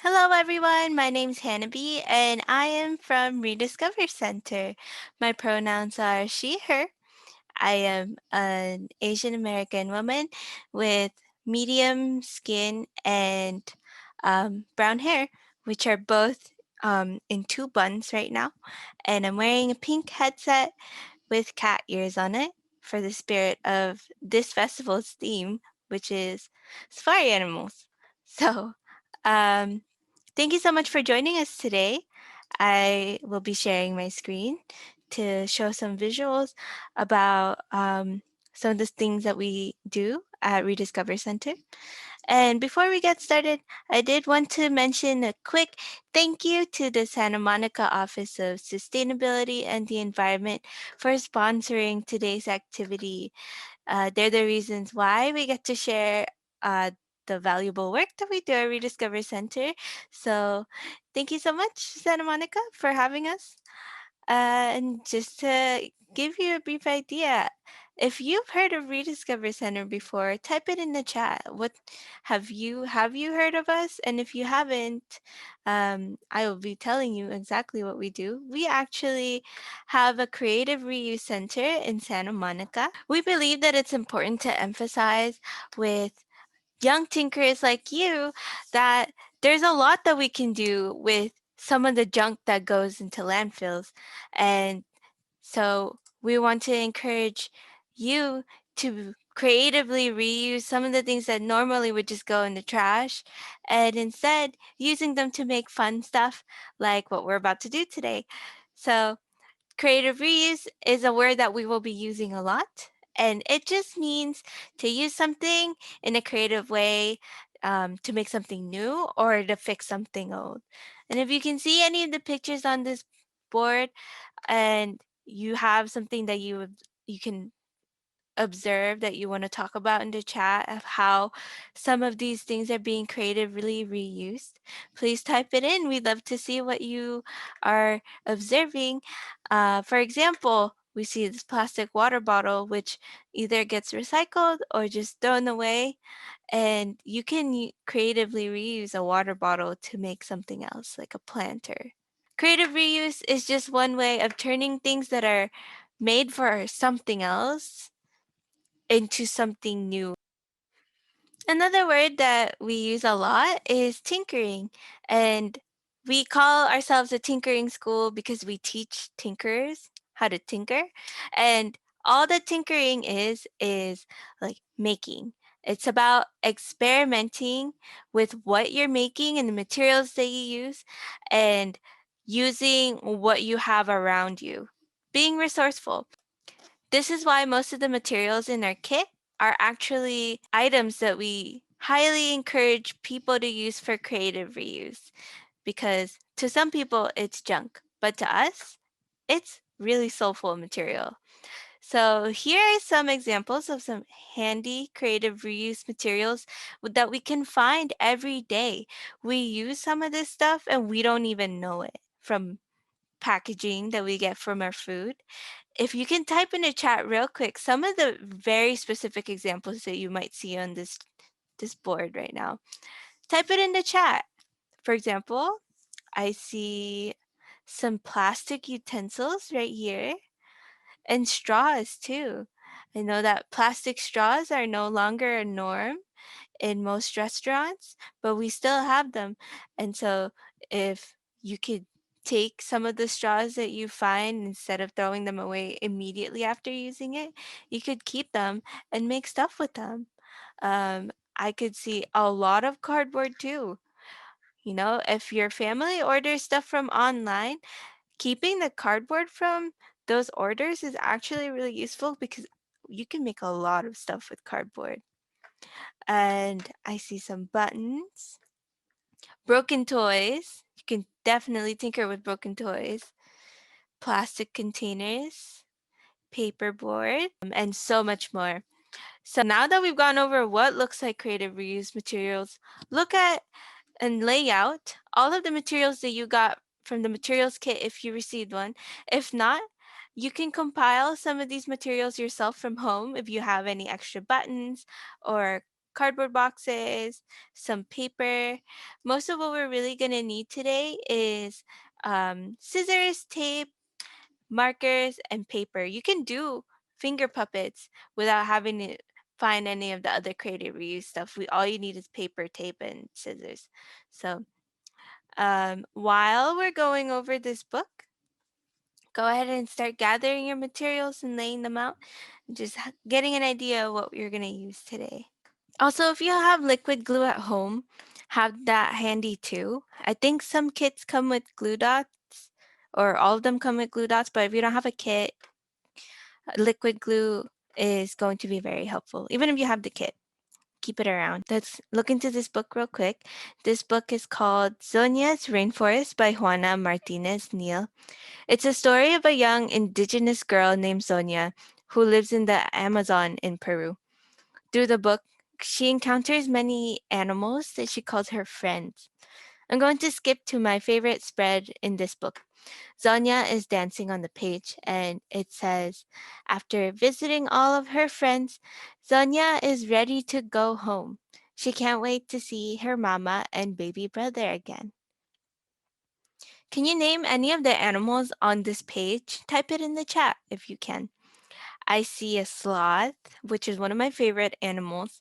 Hello, everyone. My name's Hanabee, and I am from reDiscover Center. My pronouns are she, her. I am an Asian American woman with medium skin and brown hair, which are both in two buns right now. And I'm wearing a pink headset with cat ears on it for the spirit of this festival's theme, which is safari animals. So, um, thank you so much for joining us today. I will be sharing my screen to show some visuals about some of the things that we do at reDiscover Center. And before we get started, I did want to mention a quick thank you to the Santa Monica Office of Sustainability and the Environment for sponsoring today's activity. They're the reasons why we get to share uh, the valuable work that we do at reDiscover Center. So thank you so much, Santa Monica, for having us. And just to give you a brief idea, if you've heard of reDiscover Center before, type it in the chat. What have you heard of us? And if you haven't, I will be telling you exactly what we do. We actually have a creative reuse center in Santa Monica. We believe that it's important to emphasize with young tinkers like you that there's a lot that we can do with some of the junk that goes into landfills. And so we want to encourage you to creatively reuse some of the things that normally would just go in the trash and instead using them to make fun stuff like what we're about to do today. So creative reuse is a word that we will be using a lot, and it just means to use something in a creative way to make something new or to fix something old. And if you can see any of the pictures on this board and you have something that you can observe that you want to talk about in the chat of how some of these things are being creatively reused, please type it in. We'd love to see what you are observing. For example, we see this plastic water bottle, which either gets recycled or just thrown away. And you can creatively reuse a water bottle to make something else, like a planter. Creative reuse is just one way of turning things that are made for something else into something new. Another word that we use a lot is tinkering. And we call ourselves a tinkering school because we teach tinkerers how to tinker. And all that tinkering is like making. It's about experimenting with what you're making and the materials that you use and using what you have around you. Being resourceful. This is why most of the materials in our kit are actually items that we highly encourage people to use for creative reuse because to some people it's junk, but to us, it's really soulful material. So here are some examples of some handy creative reuse materials that we can find every day. We use some of this stuff and we don't even know it, from packaging that we get from our food. If you can type in the chat real quick, some of the very specific examples that you might see on this board right now. Type it in the chat. For example, I see some plastic utensils right here and straws too. I know that plastic straws are no longer a norm in most restaurants, but we still have them. And so if you could take some of the straws that you find instead of throwing them away immediately after using it, you could keep them and make stuff with them. I could see a lot of cardboard too. You know, if your family orders stuff from online, keeping the cardboard from those orders is actually really useful because you can make a lot of stuff with cardboard. And I see some buttons, broken toys. You can definitely tinker with broken toys, plastic containers, paperboard, and so much more. So now that we've gone over what looks like creative reuse materials, look at and lay out all of the materials that you got from the materials kit if you received one. If not, you can compile some of these materials yourself from home if you have any extra buttons or cardboard boxes, some paper. Most of what we're really going to need today is scissors, tape, markers, and paper. You can do finger puppets without having to find any of the other creative reuse stuff. All you need is paper, tape, and scissors. So while we're going over this book, go ahead and start gathering your materials and laying them out, just getting an idea of what you're going to use today. Also, if you have liquid glue at home, have that handy too. I think some kits come with glue dots, or all of them come with glue dots, but if you don't have a kit, liquid glue is going to be very helpful. Even if you have the kit, keep it around. Let's look into this book real quick. This book is called Zonia's Rainforest by Juana Martinez-Neal. It's a story of a young indigenous girl named Zonia who lives in the Amazon in Peru. Through the book, she encounters many animals that she calls her friends. I'm going to skip to my favorite spread in this book. Zonia is dancing on the page, and it says, after visiting all of her friends, Zonia is ready to go home. She can't wait to see her mama and baby brother again. Can you name any of the animals on this page? Type it in the chat if you can. I see a sloth, which is one of my favorite animals.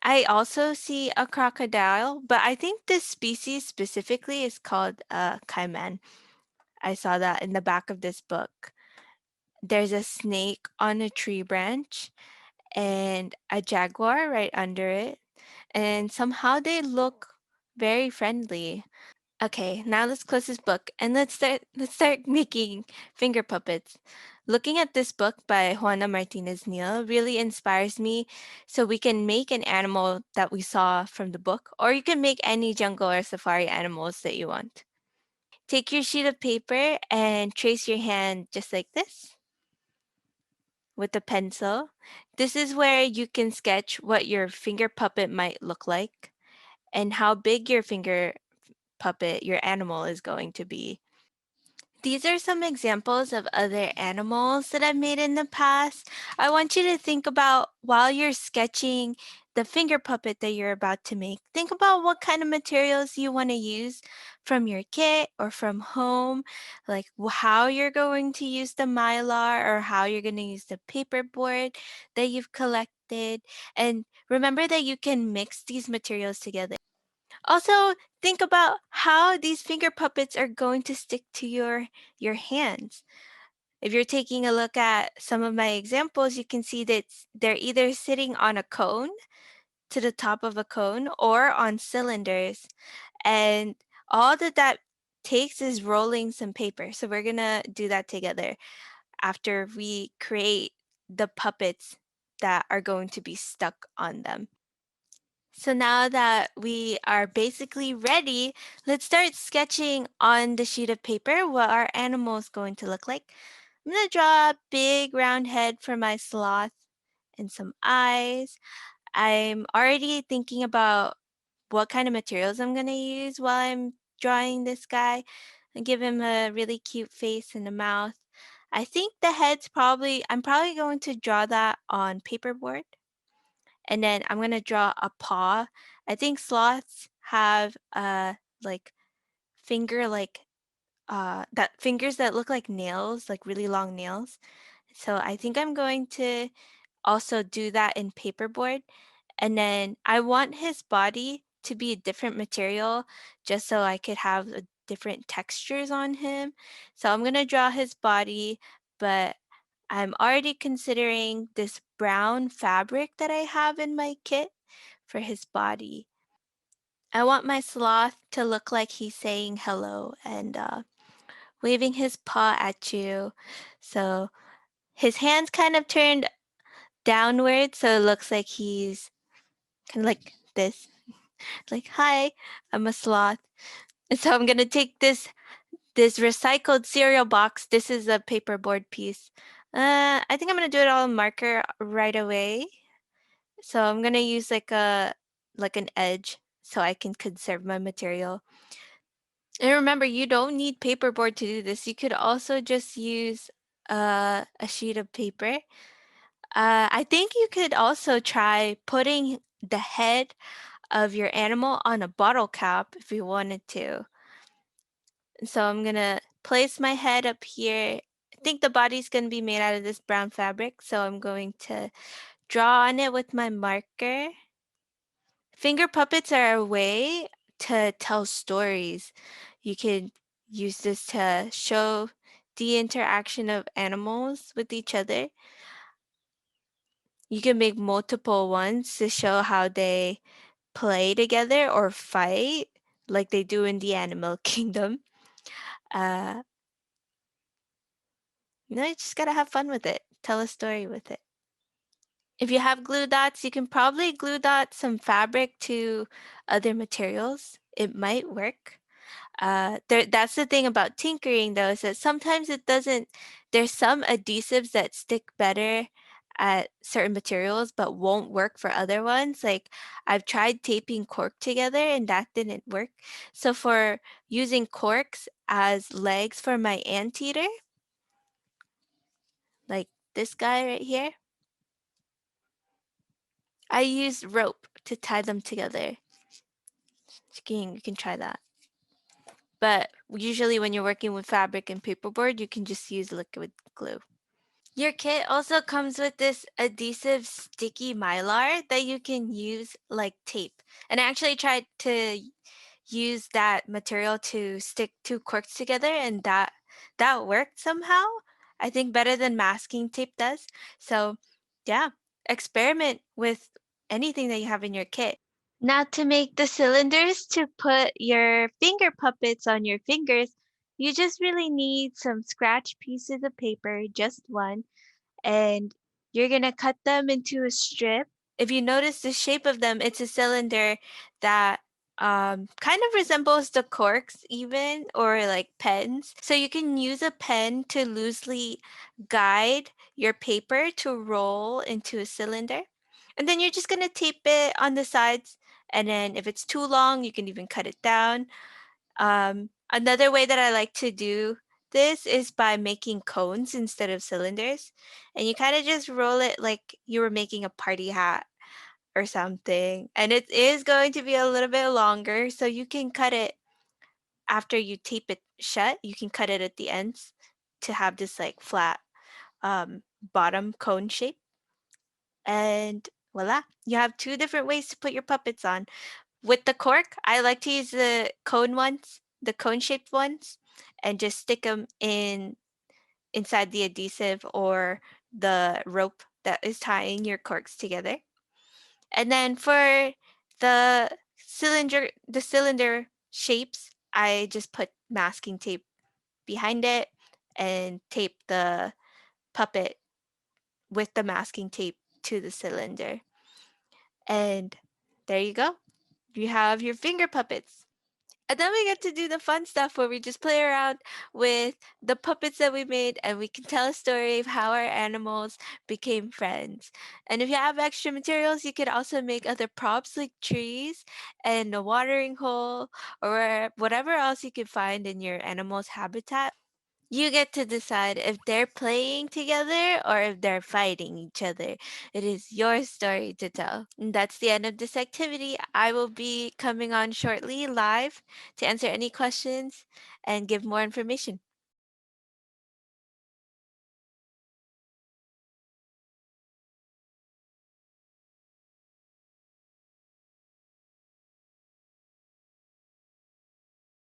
I also see a crocodile, but I think this species specifically is called a caiman. I saw that in the back of this book. There's a snake on a tree branch and a jaguar right under it, and somehow they look very friendly. Okay, now let's close this book and let's start making finger puppets. Looking at this book by Juana Martinez-Neal really inspires me, so we can make an animal that we saw from the book, or you can make any jungle or safari animals that you want. Take your sheet of paper and trace your hand just like this with a pencil. This is where you can sketch what your finger puppet might look like and how big your finger puppet, your animal, is going to be. These are some examples of other animals that I've made in the past. I want you to think about, while you're sketching the finger puppet that you're about to make, think about what kind of materials you want to use from your kit or from home, like how you're going to use the mylar or how you're going to use the paperboard that you've collected. And remember that you can mix these materials together. Also, think about how these finger puppets are going to stick to your hands. If you're taking a look at some of my examples, you can see that they're either sitting on a cone, to the top of a cone, or on cylinders. And all that takes is rolling some paper. So we're gonna do that together after we create the puppets that are going to be stuck on them. So now that we are basically ready, let's start sketching on the sheet of paper what our animal is going to look like. I'm going to draw a big round head for my sloth and some eyes. I'm already thinking about what kind of materials I'm going to use while I'm drawing this guy and give him a really cute face and a mouth. I think I'm probably going to draw that on paperboard, and then I'm gonna draw a paw. I think sloths have like finger like that fingers that look like nails, like really long nails. So I think I'm going to also do that in paperboard. And then I want his body to be a different material just so I could have different textures on him. So I'm gonna draw his body, but I'm already considering this brown fabric that I have in my kit for his body. I want my sloth to look like he's saying hello and waving his paw at you. So his hand's kind of turned downward, so it looks like he's kind of like this, like, hi, I'm a sloth. And so I'm gonna take this recycled cereal box. This is a paperboard piece. I think I'm gonna do it all in marker right away. So I'm gonna use like an edge so I can conserve my material. And remember, you don't need paperboard to do this. You could also just use a sheet of paper. I think you could also try putting the head of your animal on a bottle cap if you wanted to. So I'm gonna place my head up here. I think the body's gonna be made out of this brown fabric, so I'm going to draw on it with my marker. Finger puppets are a way to tell stories. You can use this to show the interaction of animals with each other. You can make multiple ones to show how they play together or fight like they do in the animal kingdom. Uh, you just gotta have fun with it. Tell a story with it. If you have glue dots, you can probably glue dot some fabric to other materials. It might work. That's the thing about tinkering though, is that sometimes it doesn't, there's some adhesives that stick better at certain materials but won't work for other ones. Like I've tried taping cork together and that didn't work. So for using corks as legs for my anteater, like this guy right here, I used rope to tie them together. You can try that. But usually when you're working with fabric and paperboard, you can just use liquid glue. Your kit also comes with this adhesive sticky mylar that you can use like tape. And I actually tried to use that material to stick two corks together and that worked somehow. I think better than masking tape does. So, yeah, experiment with anything that you have in your kit. Now to make the cylinders to put your finger puppets on your fingers, you just really need some scratch pieces of paper, just one, and you're gonna cut them into a strip. If you notice the shape of them, it's a cylinder that kind of resembles the corks even or like pens. So you can use a pen to loosely guide your paper to roll into a cylinder. And then you're just gonna tape it on the sides. And then if it's too long, you can even cut it down. Another way that I like to do this is by making cones instead of cylinders. And you kind of just roll it like you were making a party hat or something. And it is going to be a little bit longer, so you can cut it after you tape it shut. You can cut it at the ends to have this like flat bottom cone shape. And voila, you have two different ways to put your puppets on. With the cork, I like to use the cone ones, the cone shaped ones, and just stick them inside the adhesive or the rope that is tying your corks together. And then for the cylinder shapes, I just put masking tape behind it and tape the puppet with the masking tape to the cylinder. And there you go. You have your finger puppets. And then we get to do the fun stuff where we just play around with the puppets that we made and we can tell a story of how our animals became friends. And if you have extra materials, you could also make other props like trees and a watering hole or whatever else you can find in your animal's habitat. You get to decide if they're playing together or if they're fighting each other. It is your story to tell. And that's the end of this activity. I will be coming on shortly live to answer any questions and give more information.